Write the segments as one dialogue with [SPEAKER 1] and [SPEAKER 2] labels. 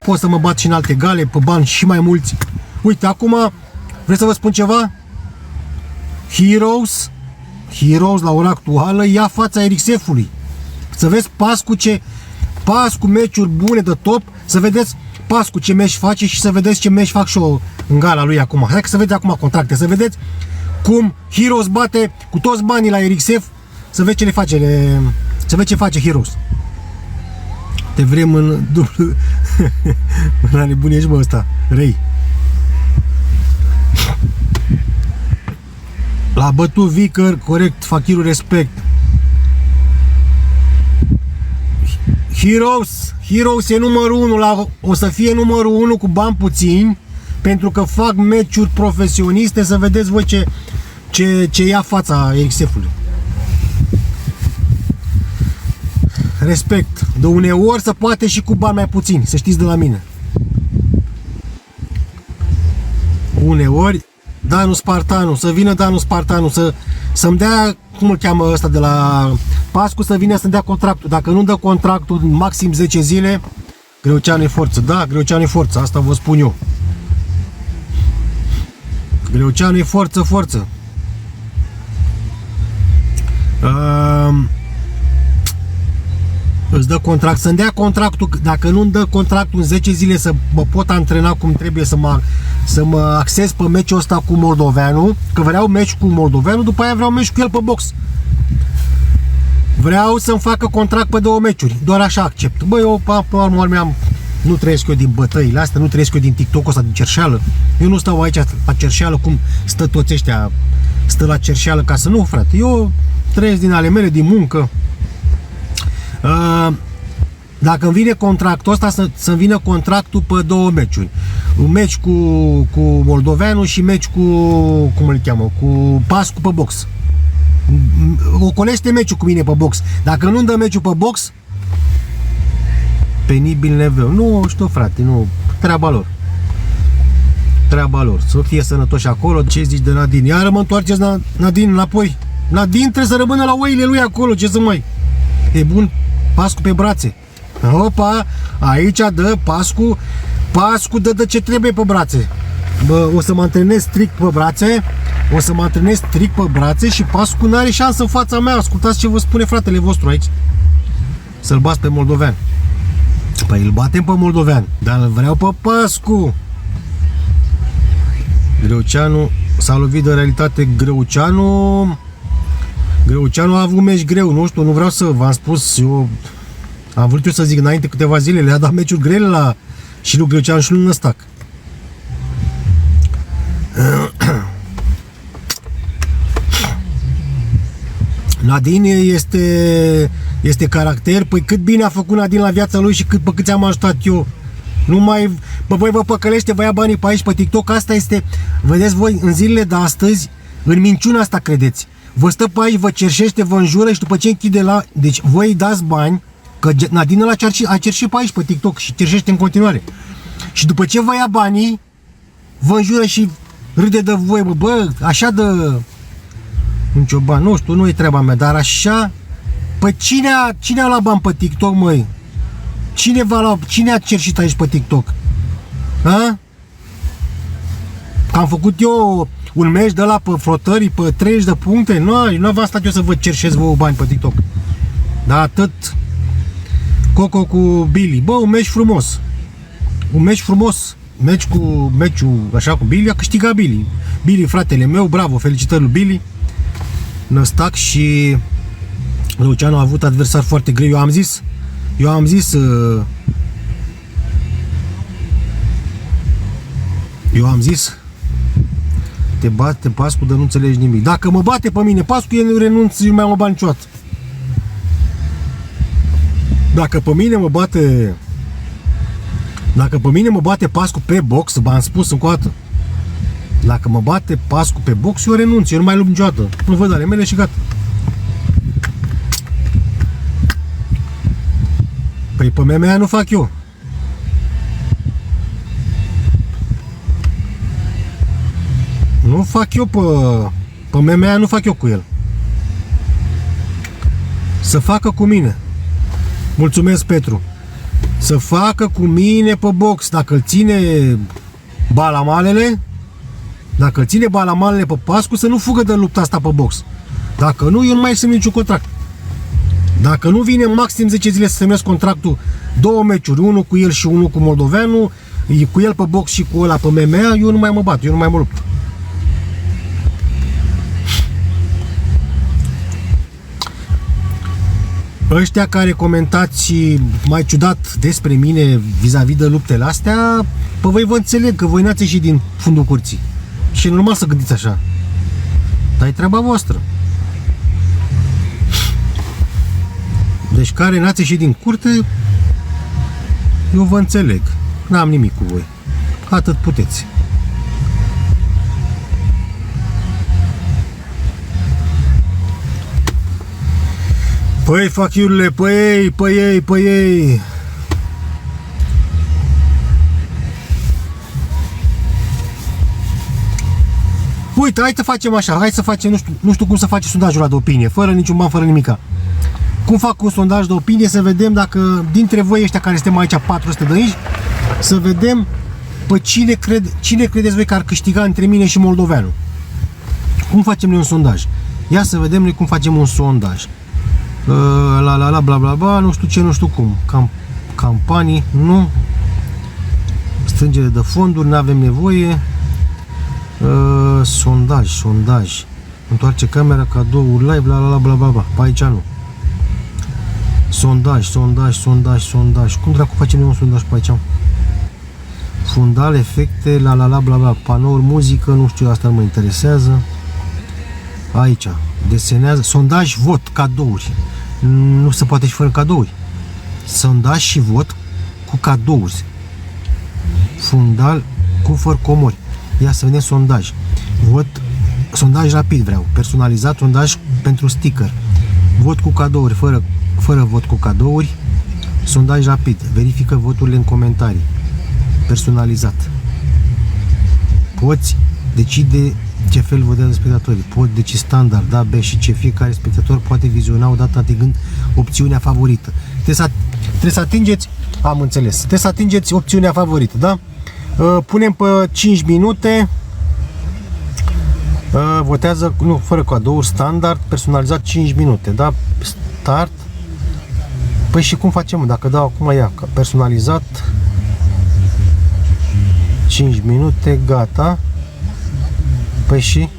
[SPEAKER 1] Pot să mă bat și în alte gale, pe bani și mai mulți. Uite, acum, vreți să vă spun ceva? Heroes la ora actuală ia fața RXF-ului. Să vezi Pascu meciuri bune de top, să vedeți Pascu ce meci face și să vedeți ce meci fac și eu în gala lui acum. Hai că să vedeți acum contracte, să vedeți cum Heroes bate cu toți banii la RXF, să vezi ce le face, să vezi ce face Heroes. Te vrem în dublu. La nebunie ești, bă, ăsta, răi. L-a bătut Vicker, corect, Fakirul, respect. Heroes e numărul 1, o să fie numărul 1 cu bani puțini, pentru că fac meciuri profesioniste, să vedeți voi ce ia fața RXF-ului. Respect. De uneori se poate și cu bani mai puțini, să știți de la mine. Uneori, Danu Spartanu, să vină Danu Spartanu, să-mi dea, cum îl cheamă ăsta de la Pascu, să vină să-mi dea contractul. Dacă nu dă contractul maxim 10 zile, Greuceanu e forță. Da, Greuceanu e forță, asta vă spun eu. Greuceanu e forță. Îți dă contract, să-mi dea contractul, dacă nu-mi dă contractul în 10 zile să mă pot antrena cum trebuie, să mă axez pe meciul ăsta cu moldoveanul, că vreau meci cu moldoveanul, după aia vreau meci cu el pe box. Vreau să-mi facă contract pe 2 meciuri, doar așa accept. Băi, eu, nu trăiesc eu din bătăile astea, nu trăiesc eu din TikTok-ul ăsta, din cerșeală. Eu nu stau aici la cerșeală cum stă toți ăștia, stă la cerșeală ca să nu, frate. Eu trăiesc din ale mele, din muncă. Dacă îmi vine contractul ăsta, să-mi vină contractul pe 2 meciuri. Un meci cu moldoveanul și meci cu, cum îl cheamă, cu Pascu pe box. Ocolește meciul cu mine pe box. Dacă nu-mi dă meciul pe box, penibil neveu. Nu știu, frate, nu, treaba lor. Să fie sănătoși acolo. Ce zici de Nadine? Iară mă întoarceți Nadine înapoi. Nadine trebuie să rămână la oile lui acolo, ce să mai... E bun Pascu pe brațe. Opa, aici dă Pascu dă ce trebuie pe brațe. Bă, o să mă antrenez strict pe brațe, și Pascu n-are șansă în fața mea. Ascultați ce vă spune fratele vostru aici. Să-l bați pe moldovean. Păi îl batem pe moldovean, dar îl vreau pe Pascu. Greuceanu s-a lovit de realitate. Greuceanu a avut meci greu, nu știu, nu vreau să v-am spus, eu am vrut eu să zic înainte câteva zile, le-a dat meciuri grele și lui Greuceanu și lui Năstac. Nadine este caracter, păi cât bine a făcut Nadine la viața lui și pe cât ți-am ajutat eu. Nu mai, voi vă păcălește, vă ia banii pe aici, pe TikTok, asta este, vedeți voi, în zilele de astăzi, în minciuna asta credeți. Vă stă pe aici, vă cerșește, vă înjură și după ce închide la... Deci voi îi dați bani, că Nadine a cerșit pe aici, pe TikTok și cerșește în continuare. Și după ce vă ia banii, vă înjură și râde de voi, bă, așa de... Nicio bani, nu știu, nu e treaba mea, dar așa... Păi cine a luat bani pe TikTok, măi? Cine a cerșit aici pe TikTok? Ha? Că am făcut eu un meci de la pe frotării, pe 30 de puncte? Nu v-am stat eu să vă cerșesc vouă bani pe TikTok. Dar atât. Coco cu Billy. Bă, un meci frumos. Meciul așa cu Billy, a câștigat Billy. Billy, fratele meu, bravo, felicitări lui Billy. Năstac și Luciano a avut adversar foarte greu. Eu am zis te bate Pascu, dar nu înțelegi nimic. Dacă mă bate pe mine Pascu, eu nu renunț, nu mai am bani niciodată. Dacă pe mine mă bate Pascu pe box, v-am spus încă o dată. Dacă mă bate Pascu pe box, eu renunț, eu nu mai lupt niciodată. Nu văd ale mele și gata. Păi pe MMA nu fac eu. Nu fac eu pe MMA, nu fac eu cu el. Să facă cu mine. Mulțumesc, Petru. Să facă cu mine pe box. Dacă îl ține balamalele, pe Pascu, să nu fugă de lupta asta pe box. Dacă nu, eu nu mai semn niciun contract. Dacă nu vine maxim 10 zile să semnez contractul, 2 meciuri, unul cu el și unul cu moldoveanul, cu el pe box și cu ăla pe MMA, eu nu mai mă bat, eu nu mai mă lupt. Ăștia care comentați mai ciudat despre mine vis-a-vis de luptele astea, pe voi vă înțeleg că voi n-ați ieșit din fundul curții. Și e normal să gândiți așa. Dar e treaba voastră. Deci care n-ați ieșit din curte, eu vă înțeleg. N-am nimic cu voi. Atât puteți. Păi, fac iurile, pe ei. Uite, hai să facem așa, hai să facem, nu știu cum să face sondajul ăla de opinie, fără niciun ban, fără nimica. Cum fac un sondaj de opinie, să vedem dacă dintre voi ăștia care suntem aici, 400 de aici, să vedem pe cine credeți voi că ar câștiga între mine și moldoveanul. Cum facem noi un sondaj? Ia să vedem noi cum facem un sondaj. Bla bla bla, nu știu ce, nu știu cum. Campanii, nu. Strângere de fonduri, nu avem nevoie. Sondaj. Întoarce camera, cadouri, live, bla bla bla. Pe aici nu. Sondaj. Cum dracu facem noi un sondaj pe aici? Fundal, efecte, bla bla. Panouri, muzică, nu știu, asta nu mă interesează. Aici, desenează, sondaj, vot, cadouri. Nu se poate și fără cadouri. Sondaj și vot cu cadouri. Fundal, cu fără comori. Ia să vedem sondaj. Vot, sondaj rapid vreau. Personalizat, sondaj pentru sticker. Vot cu cadouri, fără vot cu cadouri. Sondaj rapid. Verifică voturile în comentarii. Personalizat. Poți decide ce fel votează spectatorii. Pot deci standard, da, B și C. Fiecare spectator poate viziona odată atingând opțiunea favorită. Trebuie să atingeți, am înțeles, trebuie să atingeți opțiunea favorită, da? Punem pe 5 minute. Votează, nu, fără cadouri, standard, personalizat 5 minute, da? Start. Păi și cum facem? Dacă dau acum personalizat 5 minute, gata. Păi și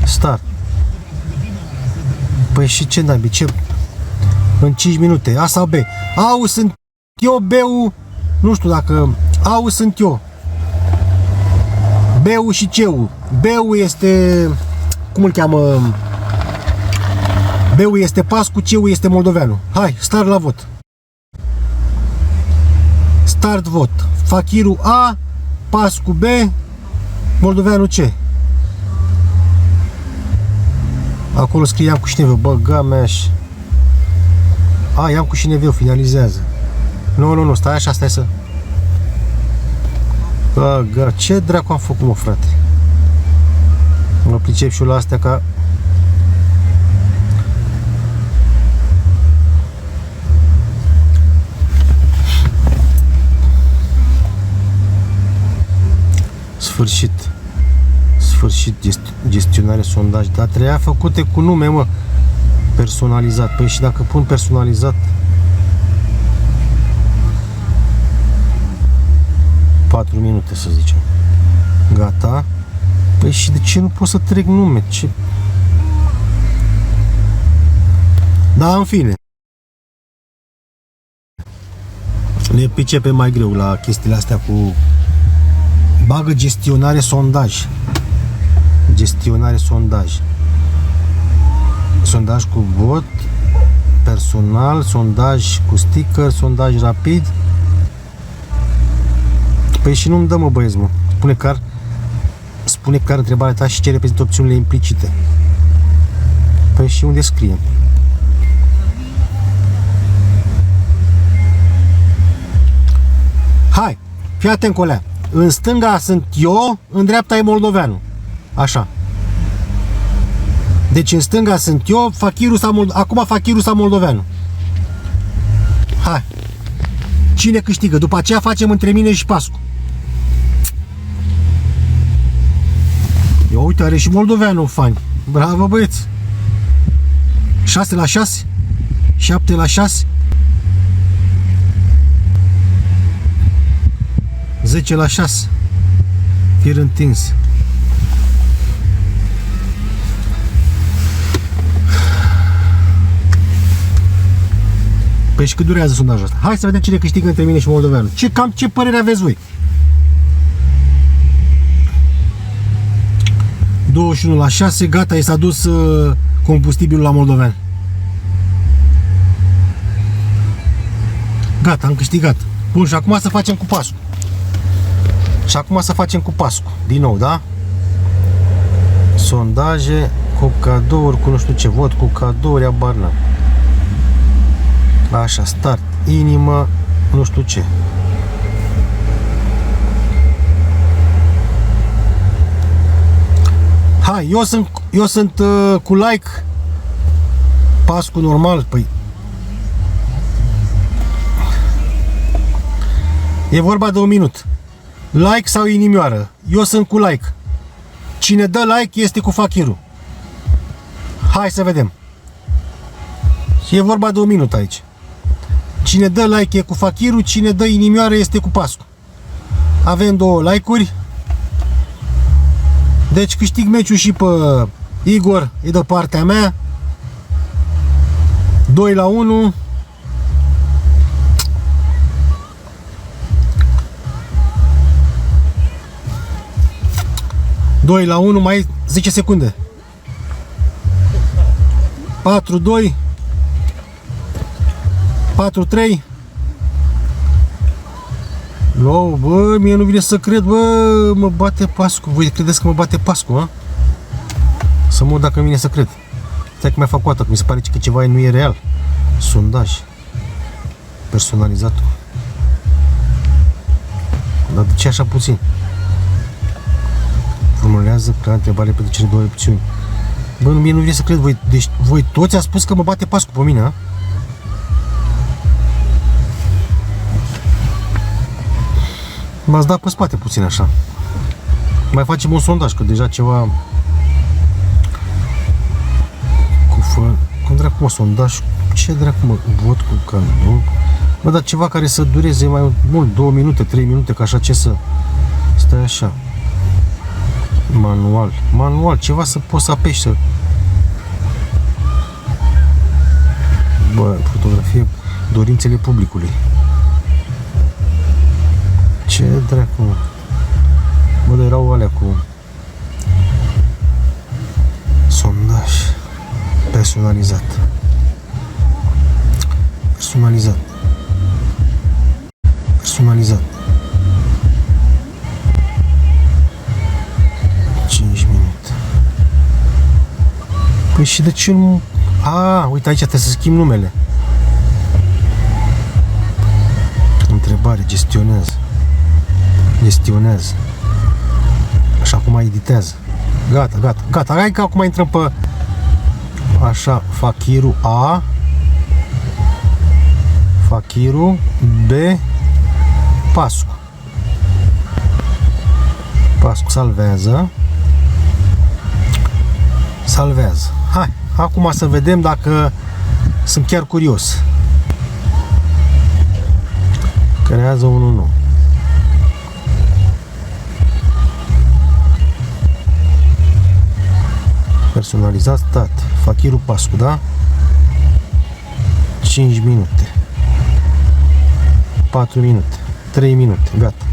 [SPEAKER 1] start. Păi și ce naibii, ce? În 5 minute, A sau B? Au, sunt eu, B-ul, nu știu dacă, au, sunt eu. B-ul și C-ul. B-ul este, cum îl cheamă? B-ul este Pascu, C-ul este moldoveanul. Hai, start la vot. Start vot. Fachiru A, Pascu B, moldoveanul C. Acolo scriam cu șineveu, băga mea și... A, i-am cu șineveu, finalizează. Nu, stai așa, stai să... Băga, ce dracu am făcut, mă, frate? Mă pricep și eu la astea ca... Sfârșit, gestionare sondaj, dar trebuia făcute cu nume, mă, personalizat. Păi și dacă pun personalizat 4 minute, să zicem, gata. Păi și de ce nu pot să trec nume? Ce? Da, în fine, ne pricepe mai greu la chestiile astea cu... Bagă gestionare sondaj. Gestionare sondaj. Sondaj cu vot, personal, sondaj cu sticker, sondaj rapid. Păi și nu-mi dă, mă, băieți, mă. Spune clar întrebarea ta și ce reprezintă opțiunile implicite. Păi și unde scriem? Hai, fii atent, colea. În stânga sunt eu, în dreapta e moldoveanul. Așa. Deci în stânga sunt eu, acum Fachiru sau moldoveanul. Hai. Cine câștigă? După aceea facem între mine și Pascu. Ia uite, are și moldoveanul fani. Bravo, băieți. 6-6. 7-6. 10-6. Fir întins. Păi și cât durează sondajul ăsta? Hai să vedem cine câștigă între mine și moldoveanul. Cam ce părere aveți voi? 21-6, gata, i s-a dus combustibilul la moldovean. Gata, am câștigat. Bun, și acum să facem cu Pascu. Din nou, da? Sondaje cu cadouri, cu nu știu ce, vot cu cadouri, abar n-am. Așa, start, inimă, nu știu ce. Hai, eu sunt cu like. Pascu normal, păi. E vorba de un minut. Like sau inimioară? Eu sunt cu like. Cine dă like este cu Fakiru. Hai să vedem. E vorba de un minut aici. Cine dă like e cu Fakiru, cine dă inimioară este cu Pascu. Avem 2 like-uri. Deci câștig meciul și pe Igor, e de partea mea. 2-1. Mai 10 secunde. 4-2. 4-3. No, bă, mie nu vine să cred, bă, mă bate Pascu. Voi credeți că mă bate Pascu, a? Să mă uit dacă vine să cred. Stai că mi-a făcut o dată, că mi se pare că ceva nu e real. Sondaj. Personalizat. Dar de ce așa puțin? Formulează prea întrebare pentru cele 2 opțiuni. Bă, mie nu vine să cred, voi toți ați spus că mă bate Pascu pe mine, a? M-ați dat pe spate puțin așa. Mai facem un sondaj, că deja ceva... Cum dracu mă, sondaj? Ce dracu mă, vot cu cadou? Bă, dar ceva care să dureze mai mult, 2 minute, 3 minute, ca așa, ce să... Stai așa. Manual, ceva să poți să apeși să... Bă, fotografie, dorințele publicului. Ce dracu, mă? Bă, dar erau alea cu... Sondaj. Personalizat. 5 minute. Păi și de ce nu... Uite aici trebuie să schimb numele. Întrebare, gestionează. Și acum editează. Gata. Hai că acum intrăm pe... Așa, Fakiru A. Fakiru B. Pascu. Salvează. Hai, acum să vedem dacă sunt chiar curios. Creează unul nou. Personalizat, stat. Fakiru Pascu, da? 5 minute. 4 minute. 3 minute, gata.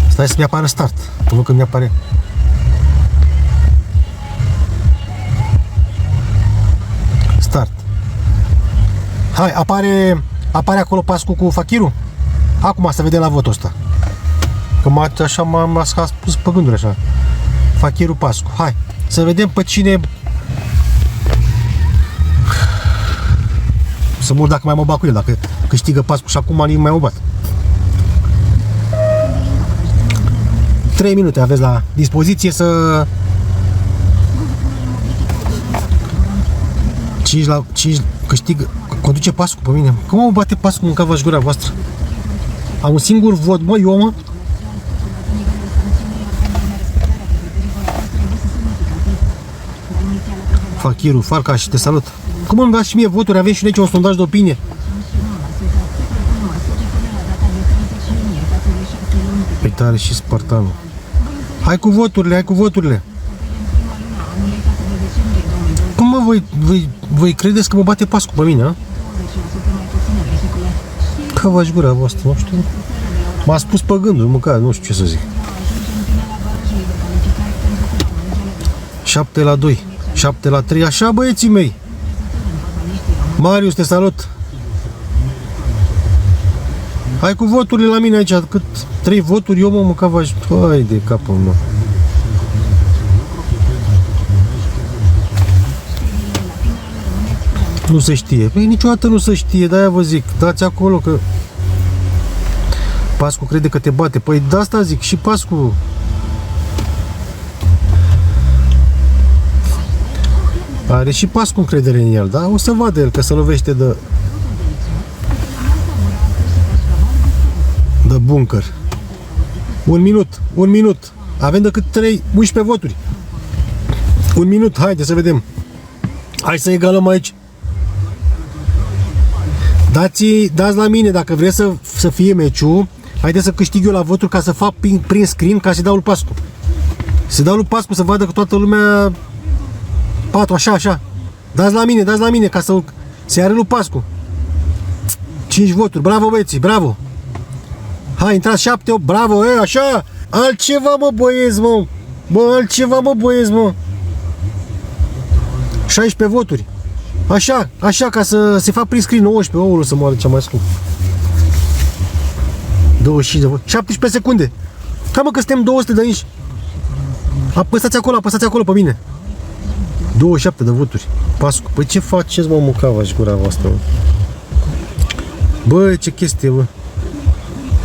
[SPEAKER 1] Stai să mi apară start. Văd că mi apare. Start. Hai, apare acolo Pascu cu Fakiru? Acum să vedem la votul ăsta. Că așa m-a spus pe gânduri așa. Fakiru Pascu. Hai, să vedem pe cine... Să mă uit dacă mai mă bat cu el, dacă câștigă Pascu și acum nu mai mă bat. 3 minute aveți la dispoziție să... 5 câștigă... Conduce Pascu pe mine. Cum mă bate Pascu în cava-și gura voastră? Am un singur vot, mă, eu, mă. Fachiru, Farcaș, te salut. Cum îmi dați și mie voturi? Avem și noi aici un sondaj de opinie. Pe tare și Spartanul. Hai cu voturile, hai cu voturile. Cum mă, voi credeți că mă bate Pascu pe mine, a? Că v-aș gura voastră, nu știu. M-a spus pe gânduri, măcar, nu știu ce să zic. 7-2, 7-3, așa băieții mei. Marius, te salut. Hai cu voturile la mine aici, cât 3 voturi, eu mă, măcar v-aș... Hai de capul meu. Nu se știe. Păi niciodată nu se știe, de-aia vă zic, dați acolo că... Pascu crede că te bate. Păi de asta zic, și Pascu... Are și Pascu încredere în el, da? O să vadă el că se lovește de bunker. Un minut. Avem decât 11 voturi. Un minut, haide să vedem. Hai să egalăm aici. Dați la mine dacă vreți să fie meciul. Haideți să câștig eu la voturi ca să fac prin screen ca să dau lui Pascu. Să dau lui Pascu să vadă că toată lumea 4, așa. Dați la mine ca să se are lui Pascu. 5 voturi, bravo băieții, bravo. Hai, intrați 7, 8, bravo, așa. Altceva mă băieți, mă. Altceva mă băieți, mă. 16 voturi. Așa, ca să se fac prin screen. 19, oulu să moară cea mai scump. 25 de voturi. 17 secunde. Cam că suntem 200 de aici. Apăsați acolo pe mine. 27 de voturi. Pascu. Păi ce faceți, mă, mucava-și gura voastră, mă? Băi, ce chestie, bă.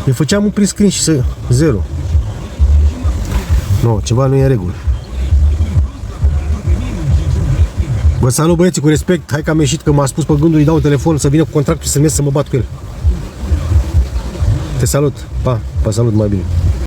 [SPEAKER 1] Eu făceam un prin screen și 0. No, ceva nu e în regulă. Vă salut, băieții, cu respect. Hai că am ieșit, că m-a spus pe gândul, îi dau un telefon să vină cu contractul și să merg să mă bat cu el. Te salut. Pa, salut, mai bine.